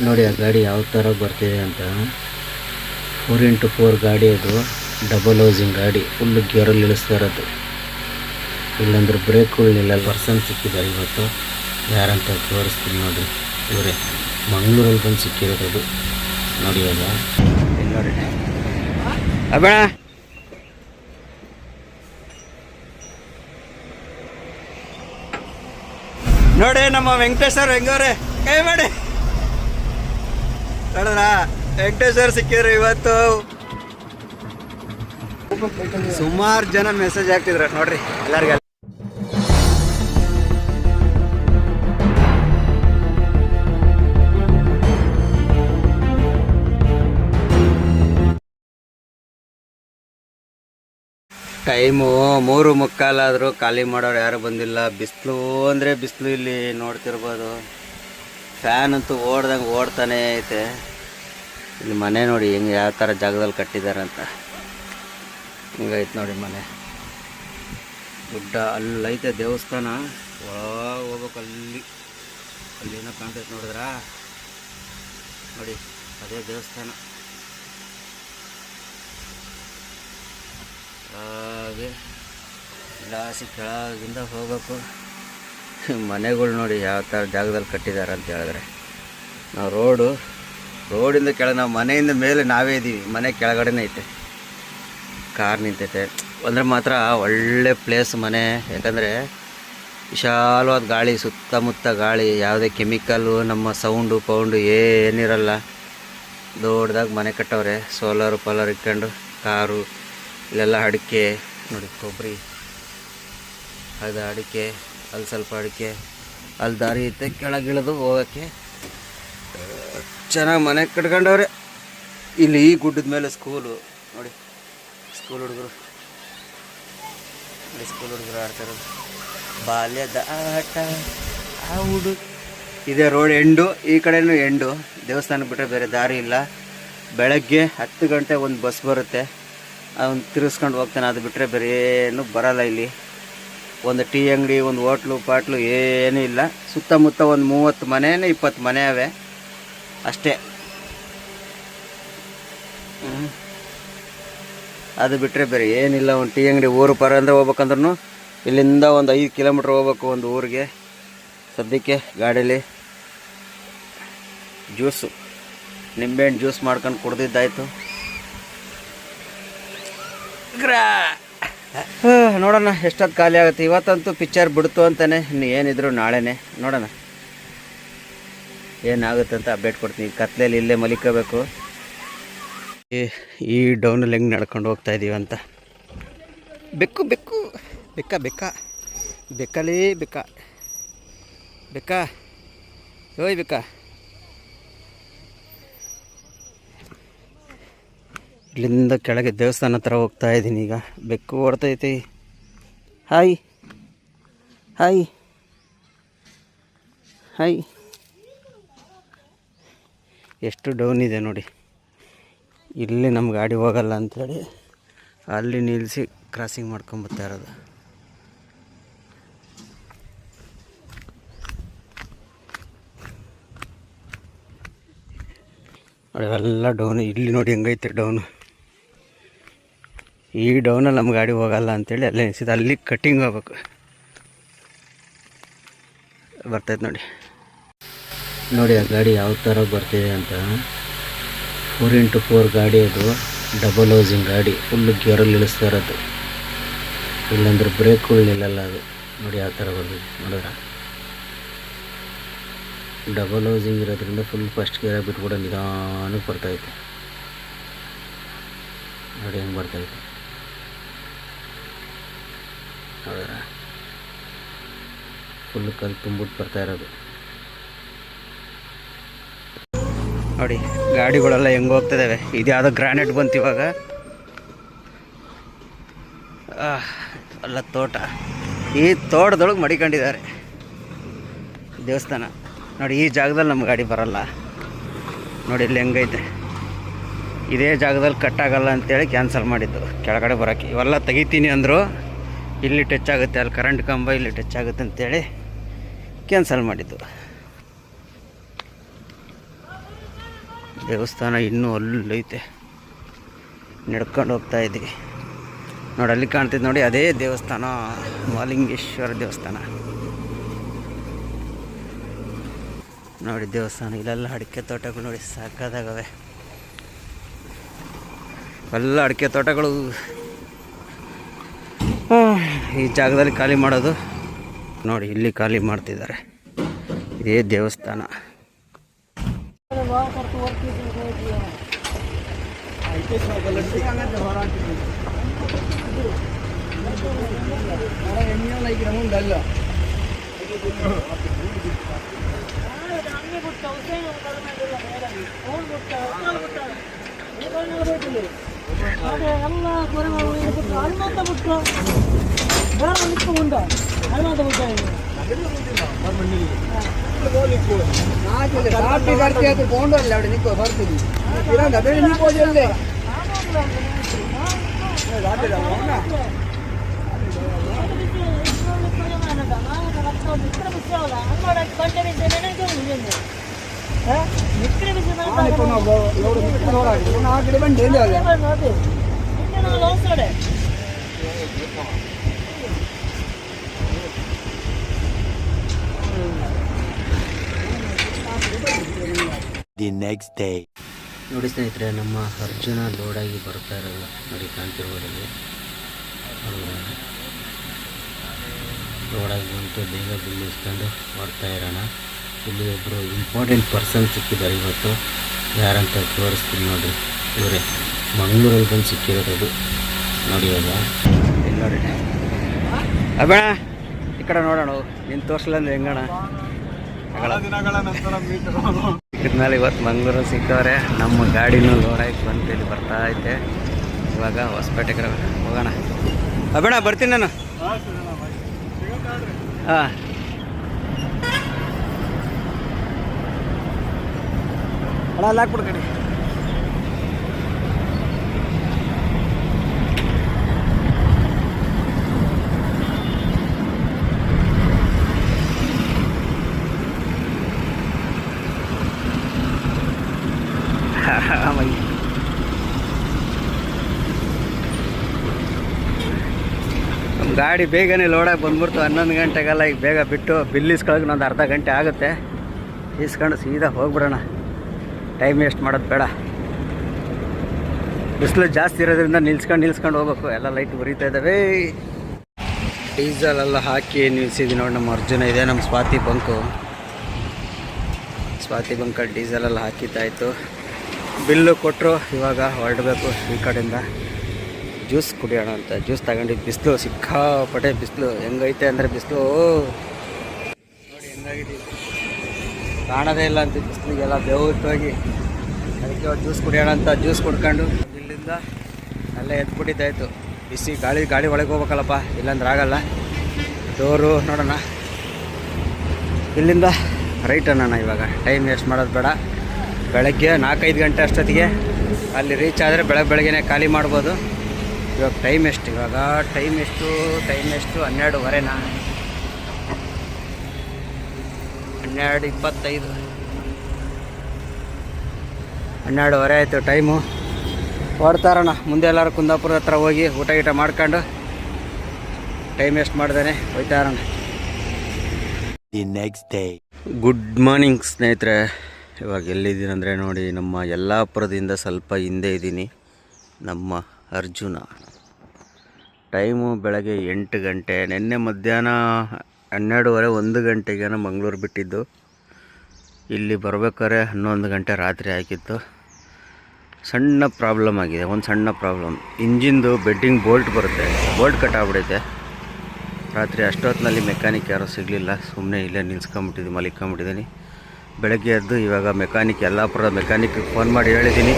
ನೋಡಿ ಆ ಗಾಡಿ ಯಾವ ಥರ ಬರ್ತಿದೆ ಅಂತ. 4x4 ಗಾಡಿ ಅದು, ಡಬಲ್ ಹೌಸಿಂಗ್ ಗಾಡಿ, ಫುಲ್ಲು ಗೇರಲ್ಲಿ ಇಳಿಸ್ತಾ ಇರೋದು. ಇಲ್ಲಾಂದ್ರೆ ಬ್ರೇಕ್ಗಳು ನಿಲ್ಲಲ್ಲ. ಪರ್ಸನ್ ಸಿಕ್ಕಿದ್ದಾರೆ ಇವತ್ತು, ಯಾರಂತ ತೋರಿಸ್ತೀನಿ ನೋಡಿ. ಇವರೇ ಮಂಗಳೂರಲ್ಲಿ ಬಂದು ಸಿಕ್ಕಿರೋದು ನೋಡಿ. ಅದ ನೋಡಿ ಅಬೇಡ ನೋಡಿ ನಮ್ಮ ವೆಂಕಟೇಶ್ವರ ಹೆಂಗವ್ರೆ ಕೈ ಮಾಡಿ ನೋಡಿದ್ರ. ವೆಂಕಟೇಶ್ವರ ಸಿಕ್ಕಿದ್ರು ಇವತ್ತು. ಸುಮಾರು ಜನ ಮೆಸೇಜ್ ಹಾಕ್ತಿದ್ರು ನೋಡ್ರಿ ಎಲ್ಲರಿಗೂ. ಟೈಮು 3:15 ಖಾಲಿ ಮಾಡೋರು ಯಾರು ಬಂದಿಲ್ಲ. ಬಿಸಿಲು ಅಂದರೆ ಬಿಸಿಲು, ಇಲ್ಲಿ ನೋಡ್ತಿರ್ಬೋದು. ಫ್ಯಾನ್ ಅಂತೂ ಓಡ್ದಂಗೆ ಓಡ್ತಾನೆ ಐತೆ. ಇಲ್ಲಿ ಮನೆ ನೋಡಿ ಹೆಂಗೆ ಯಾವ ಥರ ಜಾಗದಲ್ಲಿ ಕಟ್ಟಿದ್ದಾರೆ ಅಂತ. ಹಿಂಗೈತೆ ನೋಡಿ ಮನೆ. ಗುಡ್ಡ ಅಲ್ಲೈತೆ ದೇವಸ್ಥಾನ. ಒಳಗೆ ಹೋಗ್ಬೇಕು. ಅಲ್ಲಿ ಏನೋ ಕಾಣ್ತೈತೆ ನೋಡಿದ್ರಾ ನೋಡಿ, ಅದೇ ದೇವಸ್ಥಾನ. ಹಾಗೆ ಲಾಸಿ ಕೆಳಗಿಂದ ಹೋಗ್ಬೇಕು. ಮನೆಗಳು ನೋಡಿ ಯಾವ ಥರ ಜಾಗದಲ್ಲಿ ಕಟ್ಟಿದ್ದಾರೆ ಅಂತ ಹೇಳಿದ್ರೆ. ನಾವು ರೋಡಿಂದ ಕೆಳಗೆ, ನಾವು ಮನೆಯಿಂದ ಮೇಲೆ ನಾವೇ ಇದ್ದೀವಿ, ಮನೆ ಕೆಳಗಡೆನೇ ಐತೆ. ಕಾರ್ ನಿಂತೈತೆ ಅಂದರೆ ಮಾತ್ರ ಒಳ್ಳೆ ಪ್ಲೇಸ್ ಮನೆ. ಯಾಕಂದರೆ ವಿಶಾಲವಾದ ಗಾಳಿ, ಸುತ್ತಮುತ್ತ ಗಾಳಿ, ಯಾವುದೇ ಕೆಮಿಕಲ್ಲು, ನಮ್ಮ ಸೌಂಡು ಪೌಂಡು ಏನಿರಲ್ಲ. ದೊಡ್ಡದಾಗಿ ಮನೆ ಕಟ್ಟವ್ರೆ. ಸೋಲಾರು ಪಾಲರ್ ಇಟ್ಕೊಂಡು, ಕಾರು, ಇಲ್ಲೆಲ್ಲ ಅಡಿಕೆ ನೋಡಿ, ಕೊಬ್ಬರಿ, ಅದು ಅಡಿಕೆ, ಅಲ್ಲಿ ಸ್ವಲ್ಪ ಅಡಿಕೆ, ಅಲ್ಲಿ ದಾರಿ ಐತೆ ಕೆಳಗಿಳಿದು ಹೋಗೋಕ್ಕೆ. ಚೆನ್ನಾಗಿ ಮನೆ ಕಟ್ಕೊಂಡವ್ರೆ. ಇಲ್ಲಿ ಈ ಗುಡ್ಡದ ಮೇಲೆ ಸ್ಕೂಲು ನೋಡಿ, ಸ್ಕೂಲ್ ಹುಡುಗರು ಆಡ್ತಾರೋದು. ಬಾಲ್ಯದ ಆಟ ಆ ಹುಡು. ಇದೇ ರೋಡ್ ಎಂಡು, ಈ ಕಡೆನೂ ಎಂಡು. ದೇವಸ್ಥಾನಕ್ಕೆ ಬಿಟ್ಟರೆ ಬೇರೆ ದಾರಿ ಇಲ್ಲ. ಬೆಳಗ್ಗೆ 10 ಗಂಟೆ ಒಂದು ಬಸ್ ಬರುತ್ತೆ, ಅವನು ತಿರ್ಗಿಸ್ಕೊಂಡು ಹೋಗ್ತಾನೆ. ಅದು ಬಿಟ್ಟರೆ ಬೇರೆ ಏನೂ ಬರೋಲ್ಲ ಇಲ್ಲಿ. ಒಂದು ಟೀ ಅಂಗಡಿ, ಒಂದು ಹೋಟ್ಲು ಪಾಟ್ಲು ಏನೂ ಇಲ್ಲ. ಸುತ್ತಮುತ್ತ ಒಂದು 30 ಮನೆನೇ 20 ಮನೆ ಅವೆ ಅಷ್ಟೇ. ಅದು ಬಿಟ್ಟರೆ ಬೇರೆ ಏನಿಲ್ಲ. ಒಂದು ಟೀ ಅಂಗಡಿ, ಊರು ಪರ ಅಂದರೆ ಹೋಗ್ಬೇಕಂದ್ರೂ ಇಲ್ಲಿಂದ ಒಂದು 5 ಕಿಲೋಮೀಟ್ರ್ ಹೋಗ್ಬೇಕು ಒಂದು ಊರಿಗೆ. ಸದ್ಯಕ್ಕೆ ಗಾಡೀಲಿ ಜ್ಯೂಸು, ನಿಂಬೆಹಣ್ಣು ಜ್ಯೂಸ್ ಮಾಡ್ಕೊಂಡು ಕುಡ್ದಿದ್ದಾಯ್ತು. ನೋಡೋಣ ಎಷ್ಟೊತ್ತು ಖಾಲಿ ಆಗುತ್ತೆ. ಇವತ್ತಂತೂ ಪಿಕ್ಚರ್ ಬಿಡ್ತು ಅಂತಾನೆ. ಇನ್ನು ಏನಿದ್ರು ನಾಳೆನೇ ನೋಡೋಣ ಏನಾಗುತ್ತೆ ಅಂತ ಅಪ್ಡೇಟ್ ಕೊಡ್ತೀನಿ. ಕತ್ಲೆಯಲ್ಲಿ ಇಲ್ಲೇ ಮಲಿಕೋಬೇಕು. ಈ ಡೌನಲ್ಲಿ ಹೆಂಗೆ ನಡ್ಕೊಂಡು ಹೋಗ್ತಾ ಇದ್ದೀವಿ ಅಂತ. ಬೆಕ್ಕು ಬೆಕ್ಕು ಬೆಕ್ಕ ಬೆಕ್ಕ ಬೆಕ್ಕಲೇ ಬೆಕ್ಕ ಬೆಕ್ಕ ಓಯ್ ಬೆಕ್ಕ. ಇಲ್ಲಿಂದ ಕೆಳಗೆ ದೇವಸ್ಥಾನ ಹತ್ರ ಹೋಗ್ತಾ ಇದ್ದೀನಿ ಈಗ. ಬೆಕ್ಕು ಓಡ್ತೈತಿ. Hi hi hi. ಎಷ್ಟು ಡೌನ್ ಇದೆ ನೋಡಿ. ಇಲ್ಲಿ ನಮ್ಮ ಗಾಡಿ ಹೋಗಲ್ಲ ಅಂಥೇಳಿ ಅಲ್ಲಿ ನಿಲ್ಲಿಸಿ ಕ್ರಾಸಿಂಗ್ ಮಾಡ್ಕೊಂಬರ್ತಾ ಇರೋದು. ನೋಡಿ ಅವೆಲ್ಲ ಡೌನು. ಇಲ್ಲಿ ನೋಡಿ ಹೆಂಗೈತೆ ಡೌನು. ಈ ಡೌನಲ್ಲಿ ನಮ್ಮ ಗಾಡಿ ಹೋಗಲ್ಲ ಅಂಥೇಳಿ ಅಲ್ಲೇ ನಿಲ್ಸಿದ್ದು. ಅಲ್ಲಿ ಕಟ್ಟಿಂಗ್ ಹೋಗ್ಬೇಕು. ಬರ್ತೈತೆ ನೋಡಿ. ನೋಡಿ ಆ ಗಾಡಿ ಯಾವ ಥರ ಬರ್ತಿದೆ ಅಂತ. 4x4 ಗಾಡಿ ಅದು, ಡಬಲ್ ಹೌಸಿಂಗ್ ಗಾಡಿ, ಫುಲ್ಲು ಗೇರಲ್ಲಿ ಇಳಿಸ್ತಾ ಇರೋದು. ಇಲ್ಲಾಂದ್ರೆ ಬ್ರೇಕ್ಗಳು ನಿಲ್ಲಲ್ಲ. ಅದು ನೋಡಿ ಯಾವ ಥರ ಬರ್ತಿದೆ ನೋಡಿದ್ರ. ಡಬಲ್ ಹೌಸಿಂಗ್ ಇರೋದ್ರಿಂದ ಫುಲ್ ಫಸ್ಟ್ ಗೇರಾಗಿ ಬಿಟ್ಬಿಡೋ ನಿಧಾನಕ್ಕೆ ಬರ್ತೈತೆ. ನೋಡಿ ಹೆಂಗೆ ಬರ್ತೈತೆ ನೋಡಿದ್ರ. ಫುಲ್ ಕಲ್ಲು ತುಂಬಿಟ್ಟು ಬರ್ತಾ ಇರೋದು ನೋಡಿ. ಗಾಡಿಗಳೆಲ್ಲ ಹೆಂಗೆ ಹೋಗ್ತಿದ್ದಾವೆ. ಇದು ಯಾವುದೋ ಗ್ರಾನೈಟ್ ಬಂತು ಇವಾಗ. ಅಲ್ಲ ತೋಟ. ಈ ತೋಟದೊಳಗೆ ಮಡಿಕೊಂಡಿದ್ದಾರೆ ದೇವಸ್ಥಾನ ನೋಡಿ. ಈ ಜಾಗದಲ್ಲಿ ನಮ್ಮ ಗಾಡಿ ಬರಲ್ಲ ನೋಡಿ. ಇಲ್ಲಿ ಹೆಂಗೈತೆ. ಇದೇ ಜಾಗದಲ್ಲಿ ಕಟ್ಟಾಗಲ್ಲ ಅಂತೇಳಿ ಕ್ಯಾನ್ಸಲ್ ಮಾಡಿದ್ದು ಕೆಳಗಡೆ ಬರೋಕ್ಕೆ. ಇವೆಲ್ಲ ತೆಗಿತೀನಿ ಅಂದರು. ಇಲ್ಲಿ ಟಚ್ ಆಗುತ್ತೆ, ಅಲ್ಲಿ ಕರೆಂಟ್ ಕಂಬ ಇಲ್ಲಿ ಟಚ್ ಆಗುತ್ತೆ ಅಂತೇಳಿ ಕ್ಯಾನ್ಸಲ್ ಮಾಡಿದ್ದು. ದೇವಸ್ಥಾನ ಇನ್ನೂ ಅಲ್ಲೈತೆ, ನಡ್ಕೊಂಡು ಹೋಗ್ತಾ ಇದ್ದೀವಿ ನೋಡಿ. ಅಲ್ಲಿ ಕಾಣ್ತಿದ್ದು ನೋಡಿ, ಅದೇ ದೇವಸ್ಥಾನ, ಮಹಾಲಿಂಗೇಶ್ವರ ದೇವಸ್ಥಾನ ನೋಡಿ. ದೇವಸ್ಥಾನ ಇಲ್ಲೆಲ್ಲ ಅಡಿಕೆ ತೋಟಗಳು ನೋಡಿ, ಸಾಕಾದಾಗವೆ ಎಲ್ಲ ಅಡಿಕೆ ತೋಟಗಳು. ಈ ಜಾಗದಲ್ಲಿ ಖಾಲಿ ಮಾಡೋದು ನೋಡಿ, ಇಲ್ಲಿ ಖಾಲಿ ಮಾಡ್ತಿದ್ದಾರೆ. ಇದೇ ದೇವಸ್ಥಾನ. The next day. ನೋಡಿ ಸ್ನೇಹಿತರೆ, ನಮ್ಮ ಅರ್ಜುನ ಲೋಡಾಗಿ ಬರ್ತಾ ಇರೋದು ನೋಡಿ, ಕಾಣ್ತಿರ್ಬೋದಲ್ಲಿ ಲೋಡಾಗಿ ಬಂತು. ಬೇಗ ಬಿಲ್ ಇಸ್ಕೊಂಡು ಹೊಡ್ತಾ ಇರೋಣ. ಇಲ್ಲಿ ಒಬ್ಬರು ಇಂಪಾರ್ಟೆಂಟ್ ಪರ್ಸನ್ ಸಿಕ್ಕಿದ್ದಾರೆ ಇವತ್ತು. ಯಾರಂತ ತೋರಿಸ್ತೀನಿ ನೋಡಿರಿ. ಇವರೇ ಮಂಗಳೂರಲ್ಲಿ ಬಂದು ಸಿಕ್ಕಿರೋದು ನೋಡಿ. ಅದ ಇಲ್ಲ ನೋಡಿ, ಅಬೇಣ ಈ ಕಡೆ ನೋಡೋಣ. ನೀನು ತೋರಿಸಲ್ಲ ಅಂದ್ರೆ ಹೆಂಗಣ? ಇದ್ಮೇಲೆ ಇವತ್ತು ಮಂಗಳೂರಲ್ಲಿ ಸಿಕ್ಕವ್ರೆ. ನಮ್ಮ ಗಾಡಿನೂ ಲೋಡಾಗಿ ಬಂತು, ಇಲ್ಲಿ ಬರ್ತಾ ಐತೆ. ಇವಾಗ ಹೊಸಪೇಟೆಗೆ ಹೋಗೋಣ. ಅಬೇಣ ಬರ್ತೀನಿ ನಾನು. ಹಾಂ ಅಣ್ಣ, ಅಲ್ಲಿ ಹಾಕ್ಬಿಡು ಕಡೆ. ನಮ್ಮ ಗಾಡಿ ಬೇಗನೆ ಲೋಡಾಗಿ ಬಂದ್ಬಿಡ್ತು. 11 ಗಂಟೆಗೆಲ್ಲ ಈಗ ಬೇಗ ಬಿಟ್ಟು ಬಿಲ್ ಇಸ್ಕೊಳಕ್ಕೆ ಒಂದು ಅರ್ಧ ಗಂಟೆ ಆಗುತ್ತೆ. ಇಸ್ಕೊಂಡು ಸೀದಾ ಹೋಗ್ಬಿಡೋಣ. ಟೈಮ್ ವೇಸ್ಟ್ ಮಾಡೋದು ಬೇಡ. ಬಿಸಿಲು ಜಾಸ್ತಿ ಇರೋದ್ರಿಂದ ನಿಲ್ಸ್ಕೊಂಡು ಹೋಗ್ಬೇಕು. ಎಲ್ಲ ಲೈಟ್ ಉರಿತಾ ಇದ್ದಾವೆ. ಡೀಸೆಲ್ ಎಲ್ಲ ಹಾಕಿ ನಿಲ್ಸಿದ್ವಿ ನೋಡಿ. ನಮ್ಮ ಅರ್ಜುನ ಇದೆ, ನಮ್ಮ ಸ್ವಾತಿ ಬಂಕಲ್ಲಿ ಡೀಸೆಲ್ ಎಲ್ಲ ಹಾಕಿದ್ದಾಯಿತು. ಬಿಲ್ಲು ಕೊಟ್ಟರು. ಇವಾಗ ಹೊರಡಬೇಕು ಈ ಕಡೆಯಿಂದ. ಜ್ಯೂಸ್ ಕುಡಿಯೋಣ ಅಂತ ಜ್ಯೂಸ್ ತಗೊಂಡಿದ್ದು. ಬಿಸಿಲು ಸಿಕ್ಕಾಪಟ್ಟೆ ಬಿಸಿಲು. ಹೆಂಗೈತೆ ಅಂದರೆ ಬಿಸಿಲು ನೋಡಿ ಹೆಂಗಾಗಿದೆ, ಕಾಣೋದೇ ಇಲ್ಲ ಅಂತ ಬಿಸಿಲಿಗೆಲ್ಲ ಬೆವತ್ತೋಗಿ. ಅದಕ್ಕೆ ಜ್ಯೂಸ್ ಕುಡಿಯೋಣ ಅಂತ ಜ್ಯೂಸ್ ಕುಡ್ಕೊಂಡು ಇಲ್ಲಿಂದ ಅಲ್ಲೇ ಎತ್ಬಿಟ್ಟಿದ್ದಾಯಿತು. ಬಿಸಿ ಗಾಳಿ ಒಳಗೆ ಹೋಗ್ಬೇಕಲ್ಲಪ್ಪ, ಇಲ್ಲಾಂದ್ರೆ ಆಗಲ್ಲ. ಡೋರು ನೋಡೋಣ. ಇಲ್ಲಿಂದ ರೈಟ್ ಅನ್ನೋಣ. ಇವಾಗ ಟೈಮ್ ವೇಸ್ಟ್ ಮಾಡೋದು ಬೇಡ. ಬೆಳಗ್ಗೆ 4-5 ಗಂಟೆ ಅಷ್ಟೊತ್ತಿಗೆ ಅಲ್ಲಿ ರೀಚ್ ಆದರೆ ಬೆಳಗ್ಗೆನೇ ಖಾಲಿ ಮಾಡ್ಬೋದು. ಇವಾಗ ಟೈಮ್ ಎಷ್ಟು? ಟೈಮ್ ಎಷ್ಟು? 12:30ನಾ? 12:25, 12:30 ಆಯಿತು ಟೈಮು. ಹೊಡ್ತಾರಣ ಮುಂದೆ ಎಲ್ಲರೂ ಕುಂದಾಪುರ ಹತ್ರ ಹೋಗಿ ಊಟ ಮಾಡ್ಕೊಂಡು ಟೈಮ್ ವೇಸ್ಟ್ ಮಾಡ್ದೇನೆ ಹೋಯ್ತಾ ಇರೋಣ. The next day. Good morning ಸ್ನೇಹಿತರೆ. ಇವಾಗ ಎಲ್ಲಿದ್ದೀನಿ ಅಂದರೆ ನೋಡಿ, ನಮ್ಮ ಯಲ್ಲಾಪುರದಿಂದ ಸ್ವಲ್ಪ ಹಿಂದೆ ಇದ್ದೀನಿ. ನಮ್ಮ ಅರ್ಜುನ. ಟೈಮು ಬೆಳಗ್ಗೆ 8 ಗಂಟೆ. ನಿನ್ನೆ ಮಧ್ಯಾಹ್ನ 12:30 1 ಗಂಟೆಗೇನೋ ಮಂಗಳೂರು ಬಿಟ್ಟಿದ್ದು. ಇಲ್ಲಿ ಬರ್ಬೇಕಾದ್ರೆ 11 ಗಂಟೆ ರಾತ್ರಿ ಆಗಿತ್ತು. ಸಣ್ಣ ಪ್ರಾಬ್ಲಮ್ ಆಗಿದೆ, ಒಂದು ಸಣ್ಣ ಪ್ರಾಬ್ಲಮ್. ಇಂಜಿನ್ದು ಬೆಡ್ಡಿಂಗ್ ಬೋಲ್ಟ್ ಬರುತ್ತೆ, ಬೋಲ್ಟ್ ಕಟ್ಟಾಗ್ಬಿಡೈತೆ. ರಾತ್ರಿ ಅಷ್ಟೊತ್ತಿನಲ್ಲಿ ಮೆಕ್ಯಾನಿಕ್ ಯಾರೂ ಸಿಗಲಿಲ್ಲ. ಸುಮ್ಮನೆ ಇಲ್ಲೇ ಮಲಿಕೊಂಬಿಟ್ಟಿದ್ದೀನಿ. ಬೆಳಗ್ಗೆ ಎದ್ದು ಇವಾಗ ಯಲ್ಲಾಪುರದ ಮೆಕ್ಯಾನಿಕ್ಗೆ ಫೋನ್ ಮಾಡಿ ಹೇಳಿದ್ದೀನಿ.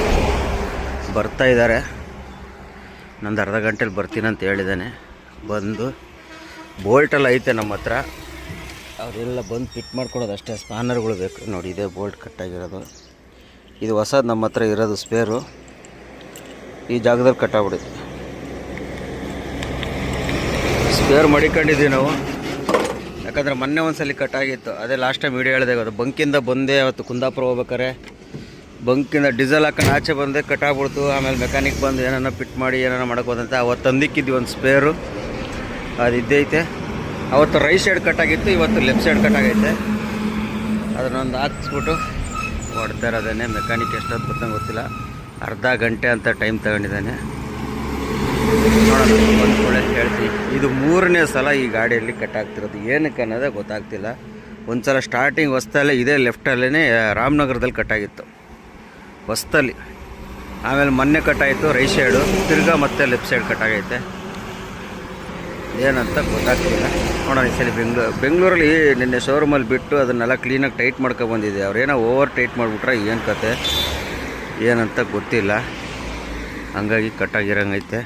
ಬರ್ತಾ ಇದ್ದಾರೆ. ನಂದು ಅರ್ಧ ಗಂಟೆಲಿ ಬರ್ತೀನಿ ಅಂತ ಹೇಳಿದ್ದಾನೆ. ಬಂದು ಬೋಲ್ಟೆಲ್ಲ ಐತೆ ನಮ್ಮ ಹತ್ರ, ಅವರೆಲ್ಲ ಬಂದು ಫಿಟ್ ಮಾಡ್ಕೊಡೋದು ಅಷ್ಟೇ. ಸ್ಪಾನರ್ಗಳು ಬೇಕು ನೋಡಿ. ಇದೇ ಬೋಲ್ಟ್ ಕಟ್ಟಾಗಿರೋದು. ಇದು ಹೊಸದು ನಮ್ಮ ಹತ್ರ ಇರೋದು ಸ್ಪೇರು. ಈ ಜಾಗದಲ್ಲಿ ಕಟ್ಟಾಗ್ಬಿಡುತ್ತೆ. ಸ್ಪೇರ್ ಮಡಿಕೊಂಡಿದ್ದೀವಿ ನಾವು. ಯಾಕಂದರೆ ಮೊನ್ನೆ ಒಂದ್ಸಲ ಕಟ್ಟಾಗಿತ್ತು. ಅದೇ ಲಾಸ್ಟ್ ಟೈಮ್ ವೀಡಿಯೋ ಹೇಳಿದೆ. ಅದು ಬಂಕಿಂದ ಬಂದೆ ಅವತ್ತು ಕುಂದಾಪುರ ಹೋಗ್ಬೇಕಾರೆ ಬಂಕಿಂದ ಡೀಸೆಲ್ ಹಾಕೊಂಡು ಆಚೆ ಬಂದೆ ಕಟ್ಟಾಗ್ಬಿಡ್ತು. ಆಮೇಲೆ ಮೆಕ್ಯಾನಿಕ್ ಬಂದು ಏನಾರ ಫಿಟ್ ಮಾಡಿ ಏನಾರ ಮಾಡ್ಕೋದಂತ ಅವತ್ತು ತಂದಿಕ್ಕಿದ್ವಿ ಒಂದು ಸ್ಪೇರು, ಅದು ಇದ್ದೈತೆ. ಅವತ್ತು ರೈಟ್ ಸೈಡ್ ಕಟ್ಟಾಗಿತ್ತು, ಇವತ್ತು ಲೆಫ್ಟ್ ಸೈಡ್ ಕಟ್ಟಾಗೈತೆ. ಅದನ್ನೊಂದು ಹಾಕ್ಸ್ಬಿಟ್ಟು ಹೊಡ್ತಾ ಇರೋದೇನೆ. ಮೆಕ್ಯಾನಿಕ್ ಎಷ್ಟೊತ್ತು ಗೊತ್ತಂಗೆ ಗೊತ್ತಿಲ್ಲ, ಅರ್ಧ ಗಂಟೆ ಅಂತ ಟೈಮ್ ತಗೊಂಡಿದ್ದಾನೆ. ನೋಡೋಣ ಬಂದ್ಕೊಳ್ಳೆ ಹೇಳ್ತೀವಿ. ಇದು 3ನೇ ಸಲ ಈ ಗಾಡಿಯಲ್ಲಿ ಕಟ್ಟಾಗ್ತಿರೋದು, ಏನಕ್ಕೆ ಅನ್ನೋದೇ ಗೊತ್ತಾಗ್ತಿಲ್ಲ. ಒಂದು ಸಲ ಸ್ಟಾರ್ಟಿಂಗ್ ಹೊಸ್ತಲ್ಲೇ ಇದೇ ಲೆಫ್ಟಲ್ಲೇ ರಾಮನಗರದಲ್ಲಿ ಕಟ್ಟಾಗಿತ್ತು ಹೊಸ್ತಲ್ಲಿ. ಆಮೇಲೆ ಮೊನ್ನೆ ಕಟ್ಟಾಯಿತು ರೈಟ್ ಸೈಡು, ತಿರ್ಗಾ ಮತ್ತೆ ಲೆಫ್ಟ್ ಸೈಡ್ ಕಟ್ಟಾಗೈತೆ. ಏನಂತ ಗೊತ್ತಾಗ್ತಿಲ್ಲ. ನೋಡೋಣ ಈ ಸಲ ಬೆಂಗಳೂರಲ್ಲಿ ನಿನ್ನೆ ಶೋರೂಮಲ್ಲಿ ಬಿಟ್ಟು ಅದನ್ನೆಲ್ಲ ಕ್ಲೀನಾಗಿ ಟೈಟ್ ಮಾಡ್ಕೊಬಂದಿದೆ. ಅವ್ರೇನೋ ಓವರ್ ಟೈಟ್ ಮಾಡಿಬಿಟ್ರೆ ಏನು ಕತೆ ಏನಂತ ಗೊತ್ತಿಲ್ಲ, ಹಂಗಾಗಿ ಕಟ್ಟಾಗಿರಂಗೈತೆ.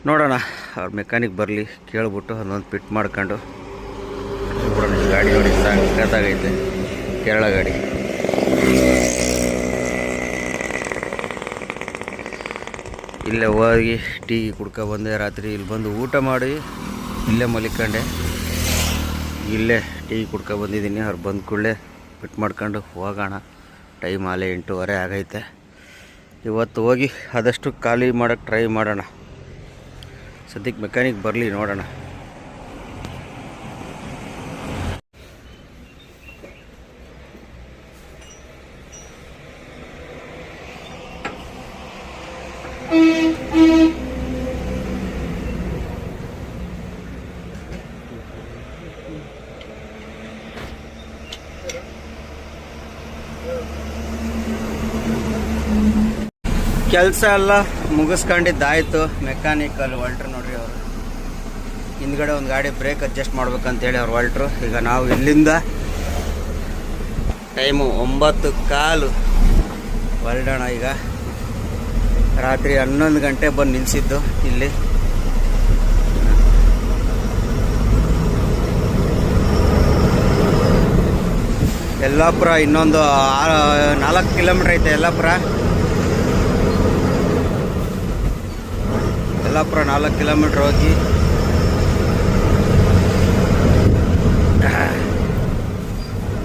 ನೋಡೋಣ ಅವ್ರ ಮೆಕ್ಯಾನಿಕ್ ಬರಲಿ, ಕೇಳ್ಬಿಟ್ಟು ಅದೊಂದು ಫಿಟ್ ಮಾಡ್ಕೊಂಡು ಬಿಡೋಣ. ಗಾಡಿ ನೋಡಿ ಸಾಕಾಗೈತೆ, ಕೇರಳ ಗಾಡಿ. ಇಲ್ಲೇ ಹೋಗಿ ಟೀ ಕುಡ್ಕೊಬಂದೆ. ರಾತ್ರಿ ಇಲ್ಲಿ ಬಂದು ಊಟ ಮಾಡಿ ಇಲ್ಲೇ ಮಲಿಕೊಂಡೆ. ಇಲ್ಲೇ ಟೀ ಕುಡ್ಕೊಬಂದಿದ್ದೀನಿ. ಅವ್ರು ಬಂದ ಕೂಡಲೇ ಫಿಟ್ ಮಾಡ್ಕೊಂಡು ಹೋಗೋಣ. ಟೈಮ್ ಆಲೇ 8:30 ಆಗೈತೆ. ಇವತ್ತು ಹೋಗಿ ಆದಷ್ಟು ಖಾಲಿ ಮಾಡೋಕ್ಕೆ ಟ್ರೈ ಮಾಡೋಣ. ಸದ್ಯಕ್ಕೆ ಮೆಕ್ಯಾನಿಕ್ ಬರಲಿ, ನೋಡೋಣ. ಕೆಲಸ ಎಲ್ಲ ಮುಗಿಸ್ಕೊಂಡಿದ್ದಾಯಿತು. ಮೆಕ್ಯಾನಿಕಲ್ ಹೊಲ್ಟ್ರು ನೋಡ್ರಿ. ಅವರು ಹಿಂದ್ಗಡೆ ಒಂದು ಗಾಡಿ ಬ್ರೇಕ್ ಅಡ್ಜಸ್ಟ್ ಮಾಡ್ಬೇಕಂತೇಳಿ ಅವ್ರು ಹೊಲ್ಟ್ರು. ಈಗ ನಾವು ಇಲ್ಲಿಂದ ಟೈಮು 9:15 ಹೊರಡೋಣ. ಈಗ ರಾತ್ರಿ 11 ಗಂಟೆ ಬಂದು ನಿಲ್ಲಿಸಿದ್ದು ಇಲ್ಲಿ. ಯಲ್ಲಾಪುರ ಇನ್ನೊಂದು 4 ಕಿಲೋಮೀಟ್ರ್ ಐತೆ. ಯಲ್ಲಾಪುರ 4 ಕಿಲೋಮೀಟ್ರ್ ಹೋಗಿ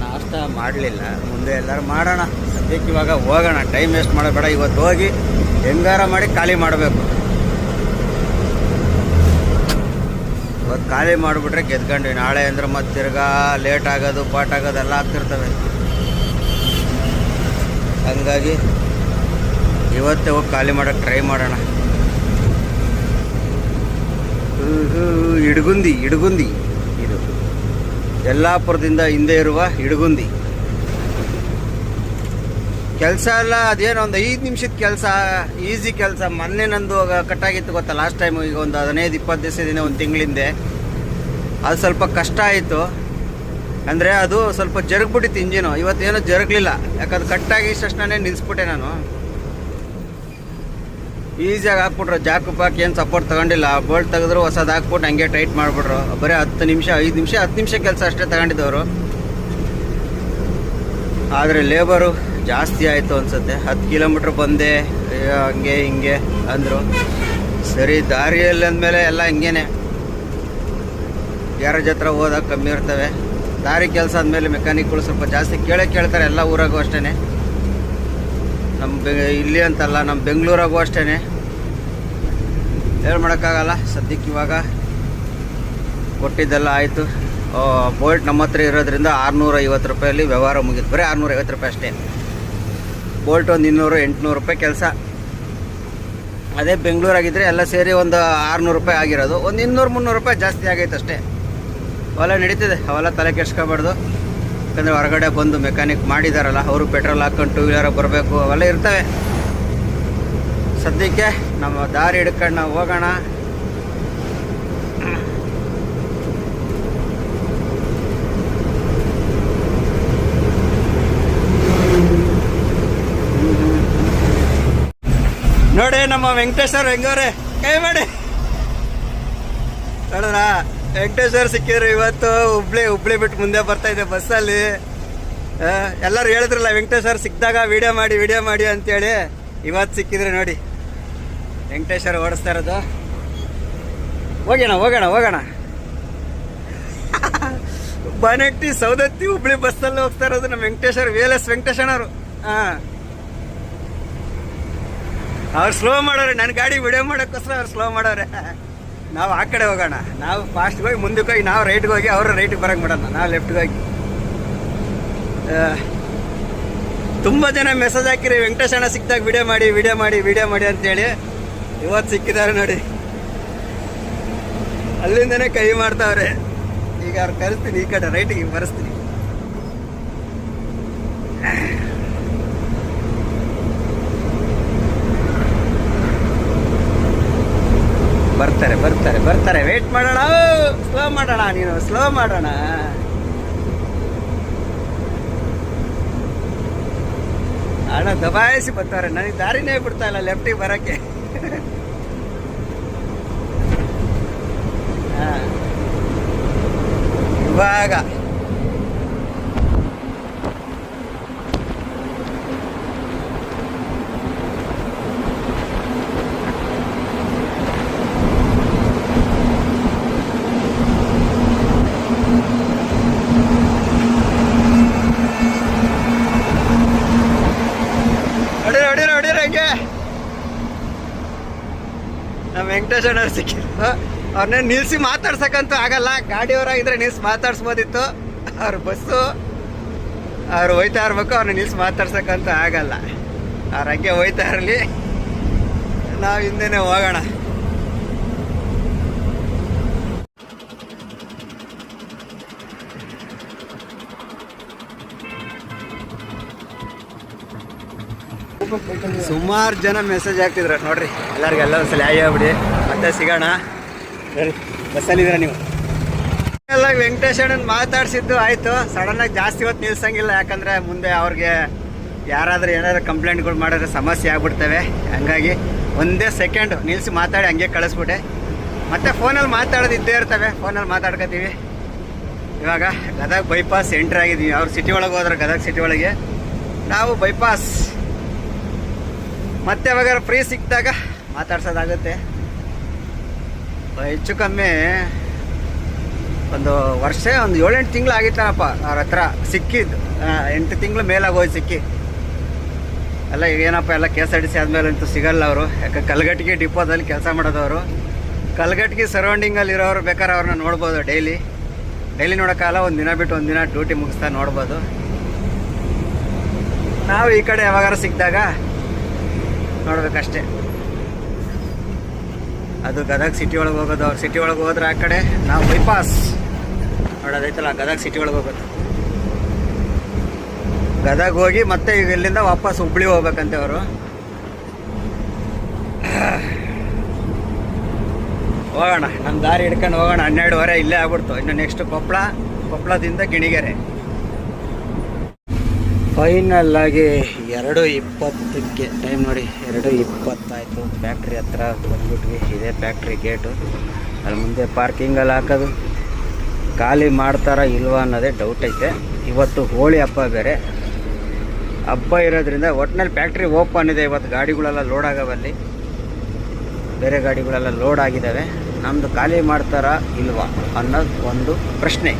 ನಾಷ್ಟ ಮಾಡಲಿಲ್ಲ. ಮುಂದೆ ಎಲ್ಲರೂ ಮಾಡೋಣ. ಸದ್ಯಕ್ಕೆ ಇವಾಗ ಹೋಗೋಣ, ಟೈಮ್ ವೇಸ್ಟ್ ಮಾಡಬೇಡ. ಇವತ್ತು ಹೋಗಿ ಹೆಂಗಾರ ಮಾಡಿ ಖಾಲಿ ಮಾಡಬೇಕು. ಇವತ್ತು ಖಾಲಿ ಮಾಡಿಬಿಟ್ರೆ ಗೆದ್ಕೊಂಡ್ವಿ. ನಾಳೆ ಅಂದ್ರೆ ಮತ್ತೆ ತಿರ್ಗಾ ಲೇಟ್ ಆಗೋದು ಪಾಟ್ ಆಗೋದು ಎಲ್ಲ ಆಗ್ತಿರ್ತವೆ. ಹಂಗಾಗಿ ಇವತ್ತೇ ಹೋಗಿ ಖಾಲಿ ಮಾಡೋಕ್ಕೆ ಟ್ರೈ ಮಾಡೋಣ. ಇಡಗುಂದಿ ಇದು ಯಲ್ಲಾಪುರದಿಂದ ಹಿಂದೆ ಇರುವ ಇಡಗುಂದಿ. ಕೆಲಸ ಎಲ್ಲ ಅದೇನೋ ಒಂದು 5 ನಿಮಿಷದ ಕೆಲಸ, ಈಸಿ ಕೆಲಸ. ಮೊನ್ನೆ ನಂದು ಕಟ್ಟಾಗಿತ್ತು ಗೊತ್ತಾ ಲಾಸ್ಟ್ ಟೈಮು. ಈಗ ಒಂದು 15-20 ದಿವಸದಿಂದ, ಒಂದು ತಿಂಗಳಿಂದೆ. ಅದು ಸ್ವಲ್ಪ ಕಷ್ಟ ಆಯಿತು. ಅಂದರೆ ಅದು ಸ್ವಲ್ಪ ಜರುಗ್ಬಿಟ್ಟಿತ್ತು ಇಂಜಿನು. ಇವತ್ತೇನೋ ಜರುಗಲಿಲ್ಲ, ಯಾಕಂದ್ರೆ ಕಟ್ಟಾಗಿ ತಕ್ಷಣನೇ ನಿಲ್ಲಿಸ್ಬಿಟ್ಟೆ ನಾನು. ಈಸಿಯಾಗಿ ಹಾಕ್ಬಿಟ್ರು. ಜಾಕು ಪಾಕ್ ಏನು ಸಪೋರ್ಟ್ ತೊಗೊಂಡಿಲ್ಲ. ಬೋಲ್ಟ್ ತೆಗೆದ್ರು ಹೊಸದು ಹಾಕ್ಬಿಟ್ಟು ಹಂಗೆ ಟೈಟ್ ಮಾಡಿಬಿಟ್ರು. ಬರೀ 10 ನಿಮಿಷ 10 ನಿಮಿಷ ಕೆಲಸ ಅಷ್ಟೇ ತಗೊಂಡಿದ್ದವರು. ಆದರೆ ಲೇಬರು ಜಾಸ್ತಿ ಆಯಿತು ಅನಿಸುತ್ತೆ. 10 ಕಿಲೋಮೀಟ್ರ್ ಬಂದೆ, ಹಂಗೆ ಹಿಂಗೆ ಅಂದರು. ಸರಿ, ದಾರಿಯಲ್ಲಿ ಅಂದಮೇಲೆ ಎಲ್ಲ ಹಿಂಗೇನೆ, ಗ್ಯಾರೇಜ್ ಹತ್ರ ಹೋದಾಗ ಕಮ್ಮಿ ಇರ್ತವೆ. ದಾರಿ ಕೆಲಸ ಅಂದಮೇಲೆ ಮೆಕ್ಯಾನಿಕ್ಗಳು ಸ್ವಲ್ಪ ಜಾಸ್ತಿ ಕೇಳ್ತಾರೆ. ಎಲ್ಲ ಊರಾಗೂ ಅಷ್ಟೇ, ಇಲ್ಲಿ ಅಂತಲ್ಲ, ನಮ್ಮ ಬೆಂಗಳೂರಾಗೂ ಅಷ್ಟೇ. ಏನು ಮಾಡೋಕ್ಕಾಗಲ್ಲ. ಸದ್ಯಕ್ಕೆ ಇವಾಗ ಕೊಟ್ಟಿದ್ದೆಲ್ಲ ಆಯಿತು. ಬೋಲ್ಟ್ ನಮ್ಮ ಹತ್ರ ಇರೋದ್ರಿಂದ 650 ರೂಪಾಯಲ್ಲಿ ವ್ಯವಹಾರ ಮುಗಿತು. ಬರೀ 650 ರೂಪಾಯಿ ಅಷ್ಟೇ. ಬೋಲ್ಟ್ ಒಂದು 200-800 ರೂಪಾಯಿ ಕೆಲಸ. ಅದೇ ಬೆಂಗಳೂರಾಗಿದ್ದರೆ ಎಲ್ಲ ಸೇರಿ ಒಂದು 600 ರೂಪಾಯಿ ಆಗಿರೋದು. ಒಂದು 200-300 ರೂಪಾಯಿ ಜಾಸ್ತಿ ಆಗೈತೆ ಅಷ್ಟೇ. ಅವೆಲ್ಲ ನಡೀತಿದೆ, ಅವೆಲ್ಲ ತಲೆ ಕೆಡ್ಸ್ಕೊಬಾರ್ದು. ಯಾಕಂದರೆ ಹೊರಗಡೆ ಬಂದು ಮೆಕ್ಯಾನಿಕ್ ಮಾಡಿದಾರಲ್ಲ, ಅವರು ಪೆಟ್ರೋಲ್ ಹಾಕ್ಕೊಂಡು 2 ವೀಲರಾಗಿ ಬರಬೇಕು, ಅವೆಲ್ಲ ಇರ್ತವೆ. ಸದ್ಯಕ್ಕೆ ನಮ್ಮ ದಾರಿ ಹಿಡ್ಕೊಂಡು ನಾವು ಹೋಗೋಣ. ನೋಡಿ ನಮ್ಮ ವೆಂಕಟೇಶ್ವರ ಹೆಂಗವ್ರೆ, ಕೈ ಮಾಡಿ ನೋಡಿದ್ರ. ವೆಂಕಟೇಶ್ವರ ಸಿಕ್ಕಿದ್ರು ಇವತ್ತು. ಹುಬ್ಳಿ ಬಿಟ್ಟು ಮುಂದೆ ಬರ್ತಾ ಇದೆ ಬಸ್ಸಲ್ಲಿ. ಎಲ್ಲರೂ ಹೇಳಿದ್ರಲ್ಲ ವೆಂಕಟೇಶ್ವರ ಸಿಕ್ಕಿದಾಗ ವಿಡಿಯೋ ಮಾಡಿ ಅಂತೇಳಿ. ಇವತ್ತು ಸಿಕ್ಕಿದ್ರೆ ನೋಡಿ ವೆಂಕಟೇಶ್ವರ ಓಡಿಸ್ತಾ ಇರೋದು. ಹೋಗೋಣ ಬನಟ್ಟಿ ಸೌದತ್ತಿ ಹುಬ್ಳಿ ಬಸ್ಸಲ್ಲಿ ಹೋಗ್ತಾ ಇರೋದು ನಮ್ಮ ವೆಂಕಟೇಶ್ವರ, VLS ವೆಂಕಟೇಶಣ್ಣವರು. ಹಾಂ, ಅವ್ರು ಸ್ಲೋ ಮಾಡೋರೆ. ನನ್ನ ಗಾಡಿ ವಿಡಿಯೋ ಮಾಡೋಕ್ಕೋಸ್ಕರ ಅವ್ರು ಸ್ಲೋ ಮಾಡೋರೆ. ನಾವು ಆ ಕಡೆ ಹೋಗೋಣ, ನಾವು ಫಾಸ್ಟ್ಗೆ ಹೋಗಿ ಮುಂದಕ್ಕೆ ಹೋಗಿ ನಾವು ರೈಟ್ಗೆ ಹೋಗಿ ಅವರು ರೈಟಿಗೆ ಬರೋಕ್ಕೆ ಮಾಡೋಣ, ನಾವು ಲೆಫ್ಟ್ಗೆ ಹೋಗಿ. ತುಂಬ ಜನ ಮೆಸೇಜ್ ಹಾಕಿರಿ, ವೆಂಕಟೇಶ್ ಅಣ್ಣ ಸಿಕ್ಕಿದಾಗ ವಿಡಿಯೋ ಮಾಡಿ ಅಂತೇಳಿ. ಇವತ್ತು ಸಿಕ್ಕಿದ್ದಾರೆ ನೋಡಿ, ಅಲ್ಲಿಂದನೇ ಕೈ ಮಾಡ್ತಾವ್ರೆ. ಈಗ ಅವ್ರು ಕರೆಸ್ತೀನಿ, ಈ ಕಡೆ ರೈಟಿಗೆ ಬರೆಸ್ತೀನಿ. ಬರ್ತಾರೆ. ವೇಟ್ ಮಾಡೋಣ, ಸ್ಲೋ ಮಾಡೋಣ, ನೀನು ಸ್ಲೋ ಮಾಡೋಣ. ಅಣ್ಣ ದಬಾಯಿಸಿ ಬರ್ತಾರೆ, ನನಗೆ ದಾರಿನೇ ಬಿಡ್ತಾ ಇಲ್ಲ ಲೆಫ್ಟಿಗೆ ಬರೋಕ್ಕೆ. ಇವಾಗ ಹೊಡಿರ ಹಂಗೆ ನಮ್ಮ ವೆಂಕಟೇಶ್ ಅಣ್ಣ ಸಿಕ್ಕಿದ್ರು. ಅವ್ರನ್ನೇ ನಿಲ್ಸಿ ಮಾತಾಡ್ಸಕ್ಕಂತೂ ಆಗಲ್ಲ, ಗಾಡಿಯವರಾಗಿದ್ರೆ ನಿಲ್ಸಿ ಮಾತಾಡ್ಸ್ಬೋದಿತ್ತು. ಅವ್ರ ಬಸ್ಸು ಅವ್ರು ಹೋಯ್ತಾ ಇರ್ಬೇಕು, ಅವ್ರನ್ನ ನಿಲ್ಸಿ ಮಾತಾಡ್ಸಕ್ಕಂತೂ ಆಗಲ್ಲ. ಅವ್ರ ಹಂಗೆ ಹೋಯ್ತಾ ಇರಲಿ, ನಾವು ಹಿಂದೆನೇ ಹೋಗೋಣ. ಸುಮಾರು ಜನ ಮೆಸೇಜ್ ಹಾಕ್ತಿದ್ರು ನೋಡ್ರಿ, ಎಲ್ಲರಿಗೆಲ್ಲ ಒಂದ್ಸಲ ಆಗ್ಬಿಡಿ. ಮತ್ತೆ ಸಿಗೋಣ. ಬಸ್ಸಲ್ಲಿದ್ದೀರ ನೀವು ಎಲ್ಲ. ವೆಂಕಟೇಶ್ ಅಣ್ಣನ ಮಾತಾಡ್ಸಿದ್ದು ಆಯಿತು. ಸಡನ್ನಾಗಿ ಜಾಸ್ತಿ ಹೊತ್ತು ನಿಲ್ಸಂಗಿಲ್ಲ, ಯಾಕಂದರೆ ಮುಂದೆ ಅವ್ರಿಗೆ ಯಾರಾದರೂ ಏನಾದರೂ ಕಂಪ್ಲೇಂಟ್ಗಳು ಮಾಡಿದ್ರೆ ಸಮಸ್ಯೆ ಆಗ್ಬಿಡ್ತವೆ. ಹಂಗಾಗಿ ಒಂದೇ ಸೆಕೆಂಡ್ ನಿಲ್ಲಿಸಿ ಮಾತಾಡಿ ಹಂಗೆ ಕಳಿಸ್ಬಿಟ್ಟೆ. ಮತ್ತು ಫೋನಲ್ಲಿ ಮಾತಾಡೋದು ಇದ್ದೇ ಇರ್ತವೆ, ಫೋನಲ್ಲಿ ಮಾತಾಡ್ಕೊತೀವಿ. ಇವಾಗ ಗದಗ ಬೈಪಾಸ್ ಎಂಟ್ರಿ ಆಗಿದ್ದೀವಿ. ಅವ್ರು ಸಿಟಿ ಒಳಗೆ ಹೋದ್ರೆ ಗದಗ ಸಿಟಿ ಒಳಗೆ, ನಾವು ಬೈಪಾಸ್. ಮತ್ತೆ ಯಾವಾಗ ಫ್ರೀ ಸಿಕ್ಕಿದಾಗ ಮಾತಾಡ್ಸೋದಾಗುತ್ತೆ. ಹೆಚ್ಚು ಕಮ್ಮಿ ಒಂದು ವರ್ಷ, ಒಂದು 7-8 ತಿಂಗಳು ಆಗಿತ್ತಪ್ಪ ಅವ್ರ ಹತ್ರ ಸಿಕ್ಕಿದ್ದು. 8 ತಿಂಗಳು ಮೇಲಾಗೋಯ್ತು ಸಿಕ್ಕಿ ಎಲ್ಲ. ಈಗ ಏನಪ್ಪ ಎಲ್ಲ KSRTC ಆದಮೇಲೆ ಅಂತೂ ಸಿಗಲ್ಲ ಅವರು. ಯಾಕೆ ಕಲ್ಗಟ್ಟಿಗೆ ಡಿಪೋದಲ್ಲಿ ಕೆಲಸ ಮಾಡೋದವರು. ಕಲ್ಗಟ್ಟಿಗೆ ಸರೌಂಡಿಂಗಲ್ಲಿ ಇರೋರು ಬೇಕಾದ್ರೆ ಅವ್ರನ್ನ ನೋಡ್ಬೋದು. ಡೈಲಿ ನೋಡೋಕ್ಕಲ್ಲ, ಒಂದು ದಿನ ಬಿಟ್ಟು ಒಂದು ದಿನ ಡ್ಯೂಟಿ ಮುಗಿಸ್ತಾ ನೋಡ್ಬೋದು. ನಾವು ಈ ಕಡೆ ಯಾವಾಗಾರು ಸಿಕ್ಕಿದಾಗ ನೋಡ್ಬೇಕಷ್ಟೇ. ಅದು ಗದಗ ಸಿಟಿ ಒಳಗೆ ಹೋಗೋದು. ಅವ್ರು ಸಿಟಿ ಒಳಗೆ ಹೋದ್ರೆ ಆ ಕಡೆ, ನಾವು ಬೈಪಾಸ್ ನೋಡೋದೈತಲ್ಲ, ಗದಗ ಸಿಟಿ ಒಳಗೆ ಹೋಗೋದು. ಗದಗ ಹೋಗಿ ಮತ್ತೆ ಈಗ ಇಲ್ಲಿಂದ ವಾಪಸ್ ಹುಬ್ಳಿ ಹೋಗ್ಬೇಕಂತೆ ಅವರು. ಹೋಗೋಣ, ನಮ್ಮ ದಾರಿ ಹಿಡ್ಕೊಂಡು ಹೋಗೋಣ. 12:30 ಇಲ್ಲೇ ಆಗ್ಬಿಡ್ತು. ಇನ್ನು ನೆಕ್ಸ್ಟ್ ಕೊಪ್ಪಳದಿಂದ ಗಿಣಿಗೆರೆ. ಫೈನಲ್ ಆಗಿ 2:20ಕ್ಕೆ ಟೈಮ್ ನೋಡಿ, 2:20 ಆಯಿತು. ಫ್ಯಾಕ್ಟ್ರಿ ಹತ್ರ ಬಂದ್ಬಿಟ್ವಿ. ಇದೇ ಫ್ಯಾಕ್ಟ್ರಿ ಗೇಟು. ಅಲ್ಲಿ ಮುಂದೆ ಪಾರ್ಕಿಂಗಲ್ಲಿ ಹಾಕೋದು. ಖಾಲಿ ಮಾಡ್ತಾರಾ ಇಲ್ವಾ ಅನ್ನೋದೇ ಡೌಟ್ ಐತೆ. ಇವತ್ತು ಹೋಳಿ ಹಬ್ಬ ಬೇರೆ. ಹಬ್ಬ ಇರೋದ್ರಿಂದ ಒಟ್ಟಿನಲ್ಲಿ ಫ್ಯಾಕ್ಟ್ರಿ ಓಪನ್ ಇದೆ. ಇವತ್ತು ಗಾಡಿಗಳೆಲ್ಲ ಲೋಡ್ ಆಗವಲ್ಲಿ, ಬೇರೆ ಗಾಡಿಗಳೆಲ್ಲ ಲೋಡ್ ಆಗಿದ್ದಾವೆ. ನಮ್ಮದು ಖಾಲಿ ಮಾಡ್ತಾರಾ ಇಲ್ವಾ ಅನ್ನೋದು ಒಂದು ಪ್ರಶ್ನೆ.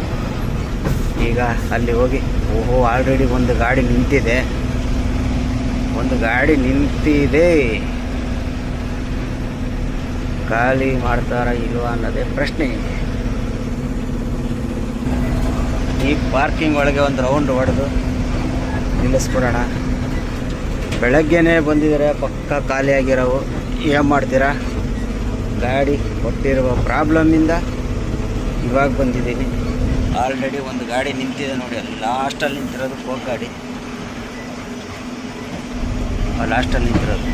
ಈಗ ಅಲ್ಲಿ ಹೋಗಿ, ಓಹೋ ಆಲ್ರೆಡಿ ಒಂದು ಗಾಡಿ ನಿಂತಿದೆ, ಖಾಲಿ ಮಾಡ್ತಾರಾ ಇಲ್ವಾ ಅನ್ನೋದೇ ಪ್ರಶ್ನೆ. ಈ ಪಾರ್ಕಿಂಗ್ ಒಳಗೆ ಒಂದು ರೌಂಡ್ ಹೊಡೆದು ನಿಲ್ಲಿಸ್ಬಿಡೋಣ. ಬೆಳಗ್ಗೆನೇ ಬಂದಿದ್ದಾರೆ, ಪಕ್ಕ ಖಾಲಿಯಾಗಿರೋವು. ಏನು ಮಾಡ್ತೀರಾ, ಗಾಡಿ ಕೊಟ್ಟಿರುವ ಪ್ರಾಬ್ಲಮ್ಮಿಂದ ಇವಾಗ ಬಂದಿದ್ದೀನಿ. ಆಲ್ರೆಡಿ ಒಂದು ಗಾಡಿ ನಿಂತಿದೆ ನೋಡಿ, ಲಾಸ್ಟಲ್ಲಿ ನಿಂತಿರೋದು ಕೋಕ್ ಗಾಡಿ, ಲಾಸ್ಟಲ್ಲಿ ನಿಂತಿರೋದು.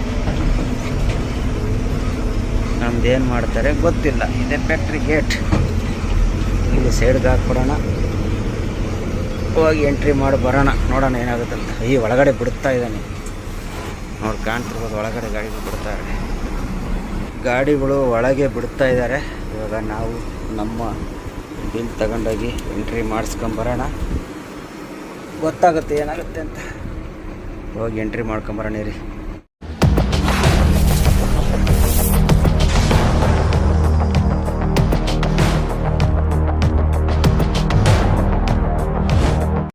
ನಮ್ದೇನು ಮಾಡ್ತಾರೆ ಗೊತ್ತಿಲ್ಲ. ಇದೇ ಫ್ಯಾಕ್ಟ್ರಿ ಗೇಟ್. ಇಲ್ಲಿ ಸೈಡ್ಗೆ ಹಾಕ್ಬಿಡೋಣ, ಹೋಗಿ ಎಂಟ್ರಿ ಮಾಡಿ ಬರೋಣ. ನೋಡೋಣ ಏನಾಗುತ್ತಂತ. ಈ ಒಳಗಡೆ ಬಿಡ್ತಾ ಇದ್ದಾನೆ ನೋಡಿ, ಕಾಣ್ತಿರ್ಬೋದು. ಒಳಗಡೆ ಗಾಡಿಗಳು ಒಳಗೆ ಬಿಡ್ತಾ ಇದ್ದಾರೆ. ಇವಾಗ ನಾವು ನಮ್ಮ ಬಿಲ್ ತಗೊಂಡೋಗಿ ಎಂಟ್ರಿ ಮಾಡಿಸ್ಕೊಂಬರೋಣ. ಗೊತ್ತಾಗುತ್ತೆ ಏನಾಗುತ್ತೆ ಅಂತ. ಹೋಗಿ ಎಂಟ್ರಿ ಮಾಡ್ಕೊಂಬರೋಣ ರೀ.